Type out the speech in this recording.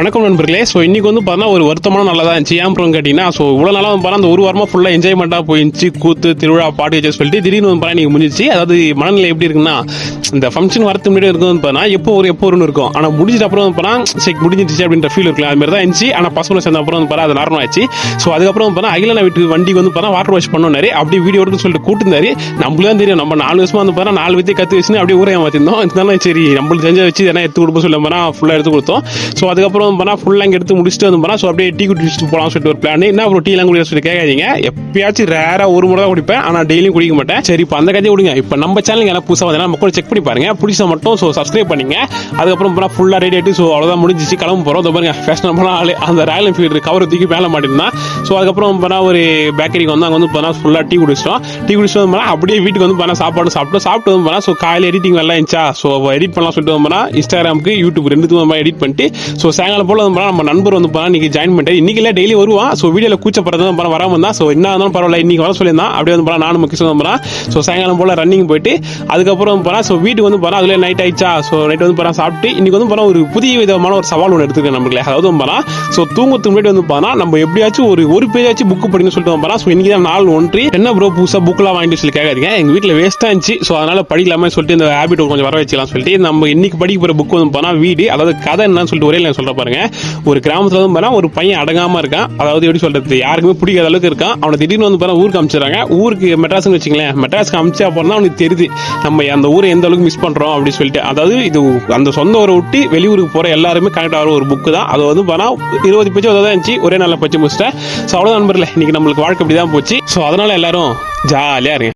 வணக்கம் நண்பர்களே. ஸோ இன்னைக்கு வந்து பார்த்தா ஒரு வருத்தமான நல்லா தான் இருந்துச்சு. ஏன் அப்புறம் கேட்டிங்கன்னா, ஸோ இவ்வளோ நாளாக வந்து பார்த்தா அந்த ஒரு வாரமாக ஃபுல்லாக என்ஜாய்மெண்ட்டாக போயிருந்துச்சு. கூத்து திருவிழா பாட்டு வச்சு சொல்லிட்டு திடீர்னு வந்து பார்த்தா நீங்கள் முடிஞ்சிச்சு. அதாவது மனநிலை எப்படி இருக்குன்னா, இந்த ஃபங்க்ஷன் வரது முன்னாடி இருக்கும் வந்து பார்த்தா எப்போ ஒன்று இருக்கும். ஆனால் முடிஞ்சிட்டு அப்புறம் வந்து பார்த்தா சரி முடிஞ்சிச்சு அப்படின்ற ஃபீல் இருக்கலாம். அது மாதிரி தான் இருந்துச்சு. ஆனால் பசங்களை சேர்ந்த அப்புறம் வந்து பார்த்தா அது நார்மல் ஆச்சு. ஸோ அதுக்கப்புறம் வந்து பார்த்தா அகிலனா வீட்டுக்கு வண்டிக்கு வந்து பார்த்தா வாட்டர் வாஷ் பண்ணோன்னாரு. அப்படியே வீடியோ எடுக்குன்னு சொல்லிட்டு கூட்டிருந்தாரு. நம்மளுக்கு தான் தெரியும், நம்ம 4 வருஷமா வந்து பார்த்தா 4 வித்தியை கற்று வச்சுன்னு அப்படியே ஊரே மாற்றிருந்தோம். இருந்தாலும் சரி நம்மளுக்கு செஞ்ச வச்சு எதனா எடுத்து கொடுப்போம் சொல்ல போனால் ஃபுல்லாக எடுத்து கொடுத்தோம். ஸோ அதுக்கப்புறம் பண்ணால் ஃபுல்லாக இங்கே எடுத்து முடிச்சுட்டு வந்து பண்ணால் ஸோ அப்படியே டீ குடிச்சிட்டு போகலாம்னு சொல்லிட்டு ஒரு பிளான். என்ன அப்புறம் டீலாம் குடிக்க சொல்லி கேட்காதீங்க. எப்பயாச்சும் ரேராக ஒரு முறை தான் குடிப்பேன், ஆனால் டெய்லியும் குடிக்க மாட்டேன். சரி இப்போ அந்த கதையை கொடுங்க. இப்போ நம்ம சேனலுக்கு எல்லாம் புதுசாக வந்து நம்ம கூட செக் பண்ணி பாருங்க. பிடிச்சா மட்டும் ஸோ சப்ஸ்கிரைப் பண்ணிங்க. அதுக்கப்புறம் பண்ணால் ஃபுல்லாக ரெடி ஆகிட்டு ஸோ அவ்வளோதான் முடிஞ்சிச்சு, கிளம்ப போகிறோம். பாருங்க ஃபேஷன் பண்ணால் ஆள் அந்த ராயல் என்ஃபீல்டு கவர் தூக்கி மேலே மாட்டிருந்தான். ஸோ அதுக்கப்புறம் பண்ணால் ஒரு பேக்கரிக்கு வந்து அங்கே வந்து பண்ணால் ஃபுல்லாக டீ குடிச்சிட்டோம். டீ குடிச்சிட்டு வந்து பண்ணால் அப்படியே வீட்டுக்கு வந்து பண்ணால் சாப்பாடு சாப்பிட்டு வந்து பண்ணால் ஸோ காலையில் எடிட்டிங் நல்லா இருந்துச்சா, ஸோ எடிட் பண்ணலாம் சொல்லிட்டு வந்து பண்ணால் இன்ஸ்டாகிராமுக்கு யூடியூப் ரெண்டுத்துக்கும் எடிட் பண்ணிட்டு ஸோ சாயங்காலம் போல வந்து நம்ம நண்பர் வந்து இன்னைக்கு ஜாயின் பண்ணிட்டு இன்னைக்கு இல்லை டெய்லி வருவான். ஸோ வீடியோவில் கூச்சப்படுறது வராமல் தான். ஸோ என்ன இருந்தாலும் பரவாயில்ல, இன்னைக்கு வர சொல்லியிருந்தான். அப்படியே வந்து நானும் முக்கியம் வந்து ஸோ சாயங்காலம் போல ரன்னிங் போயிட்டு அதுக்கப்புறம் ஸோ வீட்டுக்கு வந்து அதில் நைட் ஆயிடுச்சா. ஸோ நைட் வந்து சாப்பிட்டு இன்னைக்கு வந்து ஒரு புதிய விதமான ஒரு சவால் ஒன்று எடுத்துருக்கேன் நம்மளே. அதாவது ஸோ தூங்கத்துக்கு முன்னாடி வந்து நம்ம எப்படியாச்சும் ஒரு பேஜாச்சும் புக் படிக்கணும்னு சொல்லிட்டு ஸோ இன்னைக்கு தான் நாள் ஒன்று என்ன ப்ரோ புதுசாக புக்கெலாம் வாங்கிட்டு சொல்லி கேட்காதீங்க. எங்கள் வீட்டில் வேஸ்ட்டாக இருந்துச்சு. ஸோ அதனால படிக்கலாமே சொல்லிட்டு இந்த ஹேபிட் கொஞ்சம் வர வச்சுக்கலாம் சொல்லிட்டு நம்ம இன்னைக்கு படிக்க போகிற புக் வந்து வீடு, அதாவது கதை என்னன்னு சொல்லிட்டு ஒரே நான் சொல்ல பாருங்க. ஒரு கிராமத்தில் வந்து ஒரு பையன் அடங்காம இருக்கான். அதாவது எப்படி சொல்றது, யாருக்குமே பிடிக்காத அளவுக்கு இருக்கான். அவனை திடீர்னு வந்து ஊருக்கு அனுப்பிச்சிடறாங்க. ஊருக்கு மெட்ராஸ்னு வச்சுங்களேன். மெட்ராஸ்க்கு அனுப்பிச்சா அப்புறம் தான் அவனுக்கு தெரியுது நம்ம அந்த ஊரை எந்த அளவுக்கு மிஸ் பண்றோம் அப்படின்னு சொல்லிட்டு. அதாவது இது அந்த சொந்த ஊரை விட்டு வெளியூருக்கு போற எல்லாருமே கனெக்ட் ஆகிற ஒரு புக்கு தான். அது வந்து 20 பேஜ் தான் இருந்துச்சு. ஒரே நாளில் பச்சு முடிச்சிட்டேன். ஸோ அவ்வளோ நண்பர்களே, இன்னைக்கு நம்மளுக்கு வாழ்க்கை அப்படி தான் போச்சு. ஸோ அதனால எல்லாரும் ஜாலியாக இருங்க.